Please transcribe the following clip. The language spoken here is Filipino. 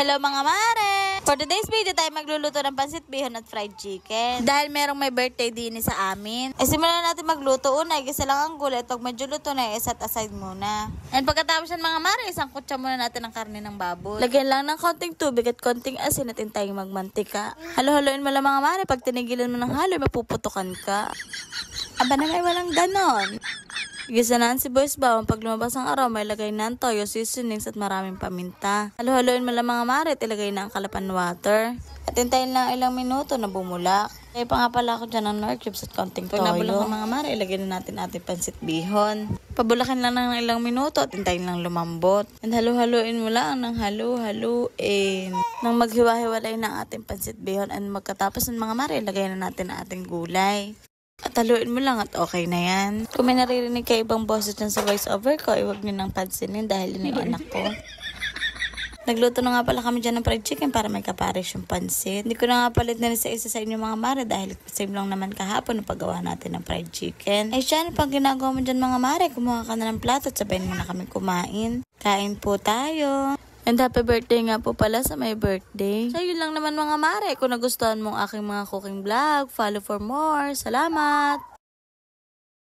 Hello mga mare! For today's video tayo magluluto ng pansit bihon at fried chicken. Dahil merong may birthday din sa amin. Simulan natin magluto. Una, igisa lang ang gulay. Pag medyo luto na, set aside muna. And pagkatapos yan mga mare, isang kutsa muna natin ang karne ng baboy. Lagyan lang ng konting tubig at konting asin at hintayin magmantika. Halo-haloin mo lang mga mare. Pag tinigilan mo ng halo, mapuputukan ka. Aba na may walang ganon. Igisa na ang sibuyas bawang. Pag lumabas ang aroma, ilagay na ang toyo, seasonings at maraming paminta. Halo-haloin mo lang mga mare at ilagay na ang kalapan water. At hintayin lang ilang minuto na bumulak. Kaya pa nga pala ako dyan ng nor cubes at konting toyo. Pag nabulak ang mga mare, ilagay na natin ating pansit bihon. Pabulakin lang ng ilang minuto at hintayin lang lumambot. And halo-haloin mo lang ng halo-haloin. Nang maghiwa-hiwalay na ang ating pansit bihon. And magkatapos ng mga mare, ilagay na natin ang ating gulay. At haluin mo lang at okay na yan. Kung may naririnig kayo ibang boses dyan sa voice over ko, iwag nyo nang pansinin dahil yun yung anak ko. Nagluto na nga pala kami dyan ng fried chicken para may kapares yung pansit. Hindi ko na nga palit na rin sa isa sa inyo mga mare dahil same lang naman kahapon na paggawa natin ng fried chicken. Ay siya, pag ginagawa mo dyan mga mare, kumuha ka na ng plato at sabayin mo na kami kumain. Kain po tayo. And happy birthday nga po pala sa my birthday. So yun lang naman mga mare. Kung nagustuhan mong aking mga cooking vlog, follow for more. Salamat!